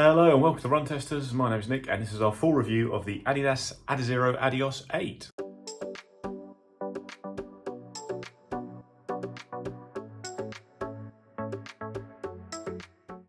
Hello and welcome to Run Testers. My name is Nick and this is our full review of the Adidas Adizero Adios 8.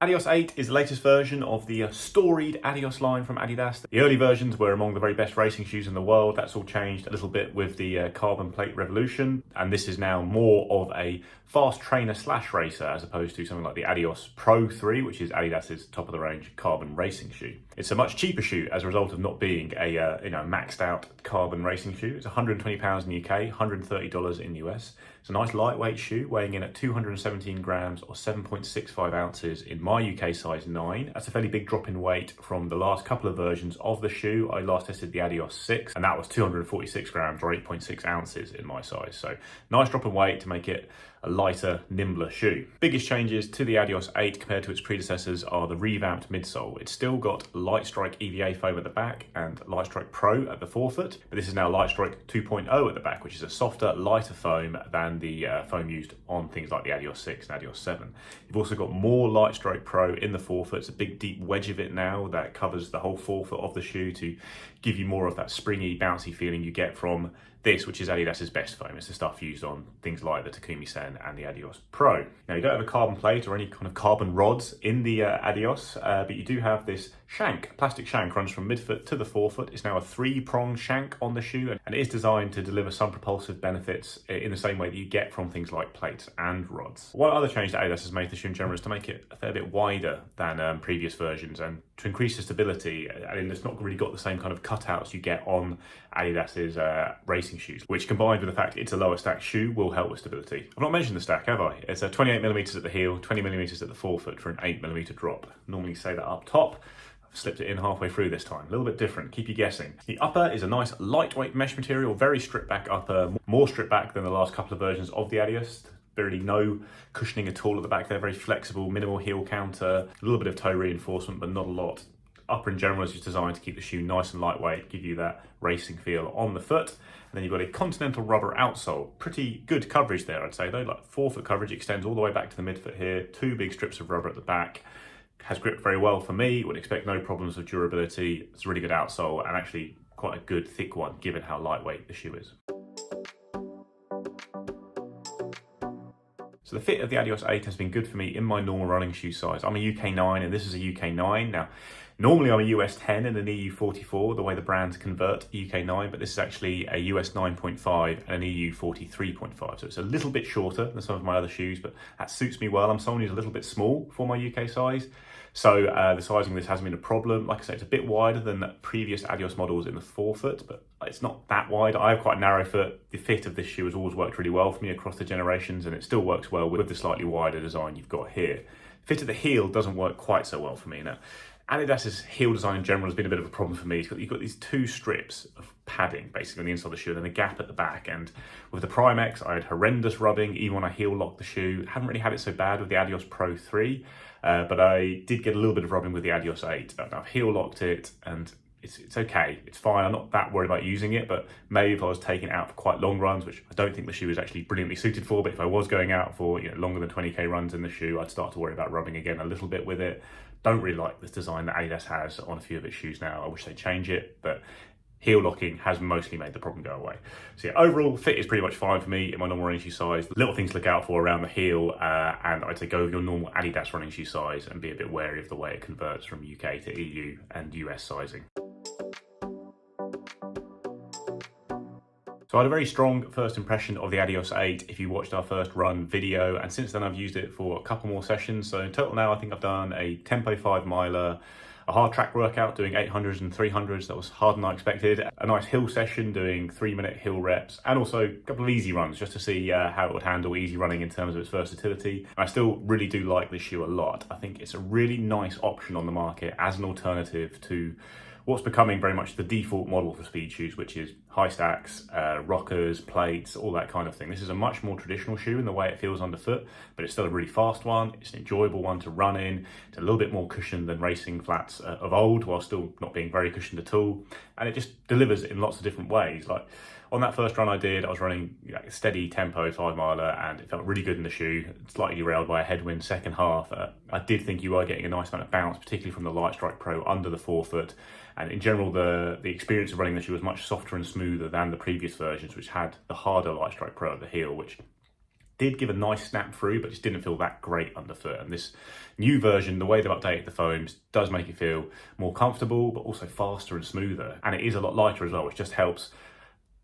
Adios 8 is the latest version of the storied Adios line from Adidas. The early versions were among the very best racing shoes in the world. That's all changed a little bit with the carbon plate revolution, and this is now more of a fast trainer slash racer as opposed to something like the Adios Pro 3, which is Adidas's top of the range carbon racing shoe. It's a much cheaper shoe as a result of not being a maxed out carbon racing shoe. It's £120 in the UK, $130 in the US. It's a nice lightweight shoe weighing in at 217 grams or 7.65 ounces in my UK size 9. That's a fairly big drop in weight from the last couple of versions of the shoe. I last tested the Adios 6 and that was 246 grams or 8.6 ounces in my size. So nice drop in weight to make it a lighter, nimbler shoe. Biggest changes to the Adios 8 compared to its predecessors are the revamped midsole. It's still got Lightstrike EVA foam at the back and Lightstrike Pro at the forefoot, but this is now Lightstrike 2.0 at the back, which is a softer, lighter foam than the foam used on things like the Adios 6 and Adios 7. You've also got more Lightstrike Pro in the forefoot. It's a big deep wedge of it now that covers the whole forefoot of the shoe to give you more of that springy, bouncy feeling you get from this, which is Adidas's best foam. It's the stuff used on things like the Takumi Sen and the Adios Pro. Now, you don't have a carbon plate or any kind of carbon rods in the Adios, but you do have this shank. Plastic shank runs from midfoot to the forefoot. It's now a 3-pronged shank on the shoe, and it is designed to deliver some propulsive benefits in the same way that you get from things like plates and rods. One other change that Adidas has made to the shoe in general is to make it a fair bit wider than previous versions and to increase the stability. And it's not really got the same kind of cutouts you get on Adidas's racing shoes, which combined with the fact it's a lower stack shoe will help with stability. I've not mentioned the stack, have I? It's a 28mm at the heel, 20mm at the forefoot for an 8mm drop. Normally say that up top. I've slipped it in halfway through this time. A little bit different, keep you guessing. The upper is a nice lightweight mesh material, very stripped back upper, more stripped back than the last couple of versions of the Adios. Really no cushioning at all at the back there, very flexible, minimal heel counter, a little bit of toe reinforcement, but not a lot. Upper in general is just designed to keep the shoe nice and lightweight, give you that racing feel on the foot. And then you've got a continental rubber outsole. Pretty good coverage there, I'd say though. Like forefoot coverage extends all the way back to the midfoot here. 2 big strips of rubber at the back. Has gripped very well for me. Would expect no problems with durability. It's a really good outsole and actually quite a good thick one given how lightweight the shoe is. So the fit of the Adios 8 has been good for me in my normal running shoe size. I'm a UK 9 and this is a UK 9. Now, normally I'm a US 10 and an EU 44, the way the brands convert UK 9, but this is actually a US 9.5 and an EU 43.5. So it's a little bit shorter than some of my other shoes, but that suits me well. I'm someone who's a little bit small for my UK size. So the sizing of this hasn't been a problem. Like I said, it's a bit wider than the previous Adios models in the forefoot, but it's not that wide. I have quite a narrow foot. The fit of this shoe has always worked really well for me across the generations, and it still works well with the slightly wider design you've got here. Fit of the heel doesn't work quite so well for me now. Adidas's heel design in general has been a bit of a problem for me. You've got these 2 strips of padding basically on the inside of the shoe and then a gap at the back. And with the Prime X, I had horrendous rubbing even when I heel locked the shoe. Haven't really had it so bad with the Adios Pro 3, but I did get a little bit of rubbing with the Adios 8. I've heel locked it and it's okay, it's fine. I'm not that worried about using it, but maybe if I was taking it out for quite long runs, which I don't think the shoe is actually brilliantly suited for, but if I was going out for longer than 20k runs in the shoe, I'd start to worry about rubbing again a little bit with it. Don't really like this design that Adidas has on a few of its shoes now. I wish they'd change it, but heel locking has mostly made the problem go away. So yeah, overall fit is pretty much fine for me in my normal running shoe size. Little things to look out for around the heel, and I'd say go with your normal Adidas running shoe size and be a bit wary of the way it converts from UK to EU and US sizing. So I had a very strong first impression of the Adios 8 if you watched our first run video, and since then I've used it for a couple more sessions. So in total now I think I've done a tempo 5 miler, a hard track workout doing 800s and 300s, that was harder than I expected, a nice hill session doing 3-minute hill reps, and also a couple of easy runs just to see how it would handle easy running in terms of its versatility. I still really do like this shoe a lot. I think it's a really nice option on the market as an alternative to what's becoming very much the default model for speed shoes, which is high stacks, rockers, plates, all that kind of thing. This is a much more traditional shoe in the way it feels underfoot, but it's still a really fast one. It's an enjoyable one to run in. It's a little bit more cushioned than racing flats of old, while still not being very cushioned at all. And it just delivers in lots of different ways. Like on that first run I did, I was running a steady tempo 5 miler, and it felt really good in the shoe, slightly derailed by a headwind second half. I did think you are getting a nice amount of bounce, particularly from the Lightstrike Pro under the forefoot. And in general, the experience of running the shoe was much softer and smoother than the previous versions, which had the harder Lightstrike Pro at the heel, which did give a nice snap through, but just didn't feel that great underfoot. And this new version, the way they've updated the foams, does make it feel more comfortable, but also faster and smoother. And it is a lot lighter as well, which just helps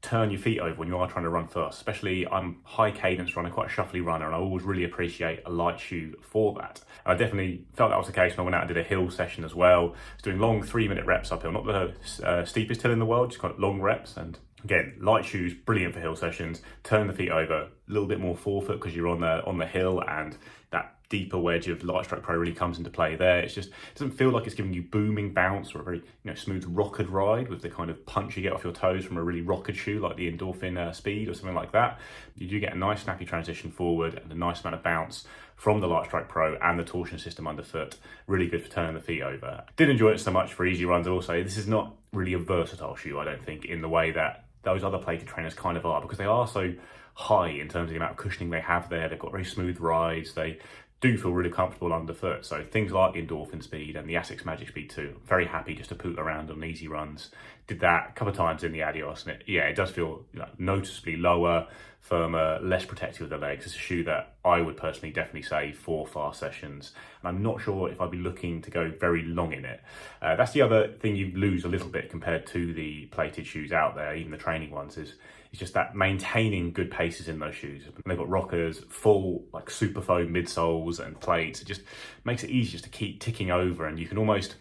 turn your feet over when you are trying to run fast. Especially, I'm high cadence runner, quite a shuffly runner, and I always really appreciate a light shoe for that. I definitely felt that was the case when I went out and did a hill session as well. I was doing long 3-minute reps uphill, not the steepest hill in the world, just kind of long reps. And again, light shoes, brilliant for hill sessions. Turn the feet over, a little bit more forefoot because you're on the hill, and that deeper wedge of Lightstrike Pro really comes into play there. It doesn't feel like it's giving you booming bounce or a very smooth rockered ride with the kind of punch you get off your toes from a really rockered shoe like the Endorphin Speed or something like that. You do get a nice snappy transition forward and a nice amount of bounce from the Lightstrike Pro and the torsion system underfoot. Really good for turning the feet over. Did enjoy it so much for easy runs also. This is not really a versatile shoe, I don't think, in the way that those other plated trainers kind of are, because they are so high in terms of the amount of cushioning they have there. They've got very smooth rides. They do feel really comfortable underfoot. So things like the Endorphin Speed and the Asics Magic Speed 2, very happy just to poodle around on easy runs. Did that a couple of times in the Adios, and it does feel noticeably lower, firmer, less protective of the legs. It's a shoe that I would personally definitely say for fast sessions, and I'm not sure if I'd be looking to go very long in it. That's the other thing you lose a little bit compared to the plated shoes out there, even the training ones, is just that maintaining good paces in those shoes. They've got rockers, full like super foam midsoles and plates. It just makes it easy just to keep ticking over, and you can almost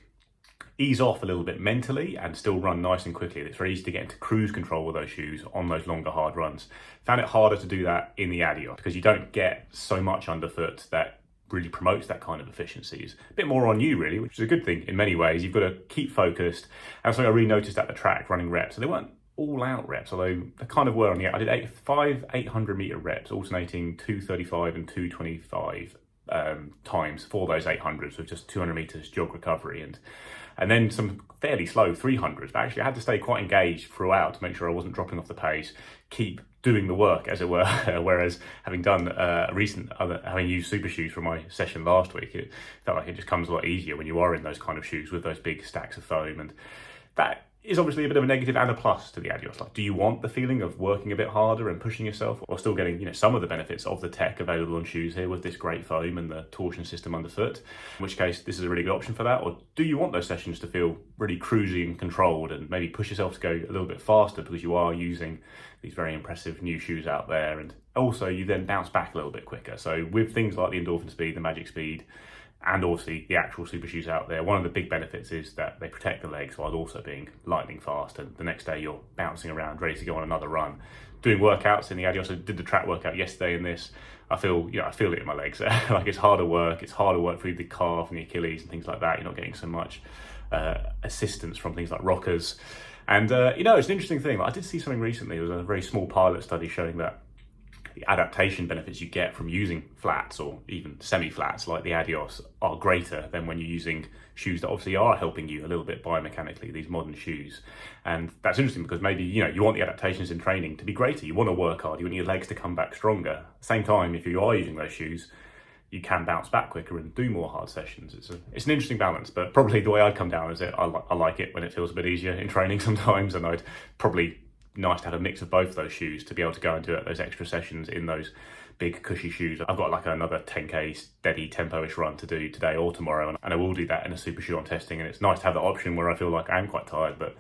ease off a little bit mentally and still run nice and quickly. It's very easy to get into cruise control with those shoes on those longer hard runs. Found it harder to do that in the Adios because you don't get so much underfoot that really promotes that kind of efficiency. It's a bit more on you really, which is a good thing in many ways. You've got to keep focused. And something I really noticed at the track running reps, so they weren't all out reps, although they kind of were on the, I did 5 800 meter reps, alternating 235 and 225 times for those 800s with just 200 meters jog recovery, and then some fairly slow 300s. But actually I had to stay quite engaged throughout to make sure I wasn't dropping off the pace, keep doing the work as it were. Whereas having done having used super shoes for my session last week, it felt like it just comes a lot easier when you are in those kind of shoes with those big stacks of foam. And that is obviously a bit of a negative and a plus to the Adios. Like, do you want the feeling of working a bit harder and pushing yourself, or still getting some of the benefits of the tech available on shoes here with this great foam and the torsion system underfoot? In which case, this is a really good option for that. Or do you want those sessions to feel really cruisy and controlled, and maybe push yourself to go a little bit faster because you are using these very impressive new shoes out there, and also you then bounce back a little bit quicker. So with things like the Endorphin Speed, the Magic Speed, and obviously the actual super shoes out there, one of the big benefits is that they protect the legs while also being lightning fast, and the next day you're bouncing around ready to go on another run. Doing workouts in the Adios, I did the track workout yesterday in this. I feel it in my legs. Like it's harder work for the calf and the Achilles and things like that. You're not getting so much assistance from things like rockers. And it's an interesting thing. I did see something recently. It was a very small pilot study showing that the adaptation benefits you get from using flats or even semi-flats like the Adios are greater than when you're using shoes that obviously are helping you a little bit biomechanically, these modern shoes. And that's interesting because maybe, you want the adaptations in training to be greater. You want to work hard, you want your legs to come back stronger. At the same time, if you are using those shoes, you can bounce back quicker and do more hard sessions. It's an interesting balance, but probably the way I'd come down is I like it when it feels a bit easier in training sometimes, and I'd probably nice to have a mix of both of those shoes to be able to go and do those extra sessions in those big cushy shoes. I've got like another 10k steady tempo-ish run to do today or tomorrow, and I will do that in a super shoe I'm testing, and it's nice to have that option where I feel like I am quite tired, but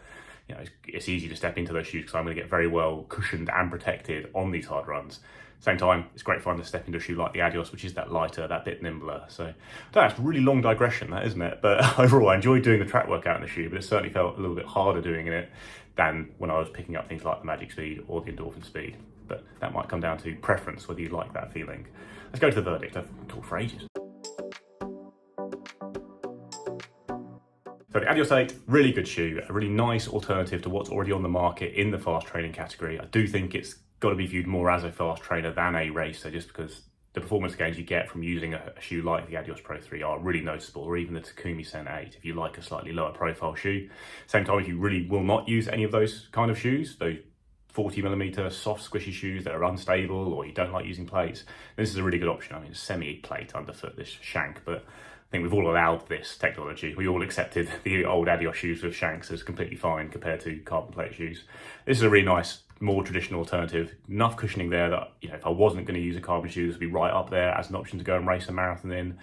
it's easy to step into those shoes because I'm going to get very well cushioned and protected on these hard runs. Same time, it's great fun to step into a shoe like the Adios, which is that lighter, that bit nimbler. So that's a really long digression, that, isn't it? But overall, I enjoyed doing the track workout in the shoe, but it certainly felt a little bit harder doing it than when I was picking up things like the Magic Speed or the Endorphin Speed. But that might come down to preference, whether you like that feeling. Let's go to the verdict. I've talked for ages. So the Adios 8, really good shoe, a really nice alternative to what's already on the market in the fast training category. I do think it's got to be viewed more as a fast trainer than a racer, just because the performance gains you get from using a shoe like the Adios Pro 3 are really noticeable, or even the Takumi Sen 8, if you like a slightly lower profile shoe. Same time, if you really will not use any of those kind of shoes, those 40mm soft squishy shoes that are unstable, or you don't like using plates, this is a really good option. I mean, semi-plate underfoot, this shank, but I think we've all allowed this technology. We all accepted the old Adios shoes with shanks as completely fine compared to carbon plate shoes. This is a really nice, more traditional alternative. Enough cushioning there that, you know, if I wasn't going to use a carbon shoe, this would be right up there as an option to go and race a marathon in.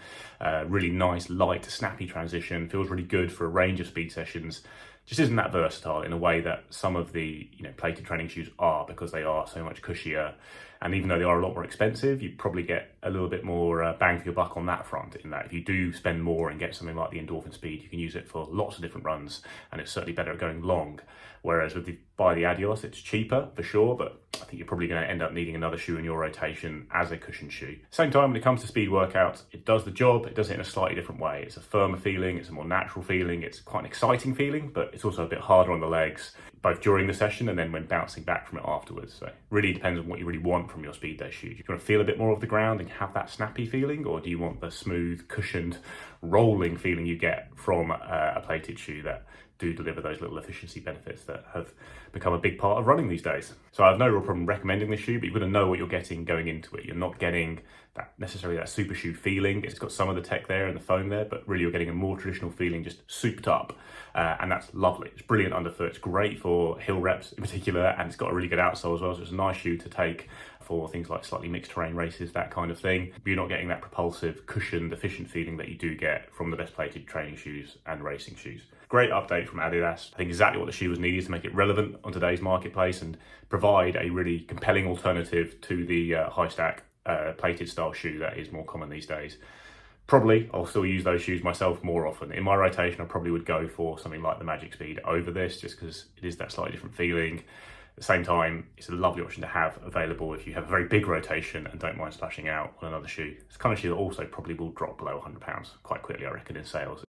Really nice, light, snappy transition. Feels really good for a range of speed sessions. Just isn't that versatile in a way that some of the, you know, plated training shoes are, because they are so much cushier. And even though they are a lot more expensive, you probably get a little bit more bang for your buck on that front, in that if you do spend more and get something like the Endorphin Speed, you can use it for lots of different runs, and it's certainly better at going long. Whereas with the Adios, it's cheaper for sure, but I think you're probably going to end up needing another shoe in your rotation as a cushion shoe. Same time, when it comes to speed workouts, it does the job. It does it in a slightly different way. It's a firmer feeling, it's a more natural feeling, it's quite an exciting feeling, but it's also a bit harder on the legs, both during the session and then when bouncing back from it afterwards. So it really depends on what you really want from your speed day shoes. You want to feel a bit more of the ground and have that snappy feeling, or do you want the smooth, cushioned, rolling feeling you get from a plated shoe that do deliver those little efficiency benefits that have become a big part of running these days? So I have no real problem recommending this shoe, but you've got to know what you're getting going into it. You're not getting that necessarily that super shoe feeling. It's got some of the tech there and the foam there, but really you're getting a more traditional feeling, just souped up, and that's lovely. It's brilliant underfoot. It's great for hill reps in particular, and it's got a really good outsole as well, so it's a nice shoe to take for things like slightly mixed terrain races, that kind of thing. But you're not getting that propulsive, cushioned, efficient feeling that you do get from the best plated training shoes and racing shoes. Great update from Adidas. I think exactly what the shoe was needed to make it relevant on today's marketplace and provide a really compelling alternative to the high stack plated style shoe that is more common these days. Probably I'll still use those shoes myself more often. In my rotation, I probably would go for something like the Magic Speed over this, just because it is that slightly different feeling. At the same time, it's a lovely option to have available if you have a very big rotation and don't mind splashing out on another shoe. It's the kind of shoe that also probably will drop below £100 quite quickly, I reckon, in sales.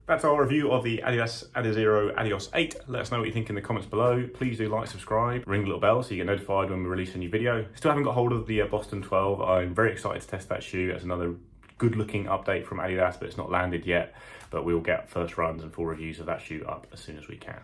That's our review of the Adidas Adizero Adios 8. Let us know what you think in the comments below. Please do like, subscribe, ring the little bell so you get notified when we release a new video. Still haven't got hold of the Boston 12. I'm very excited to test that shoe. That's another good looking update from Adidas, but it's not landed yet. But we'll get first runs and full reviews of that shoe up as soon as we can.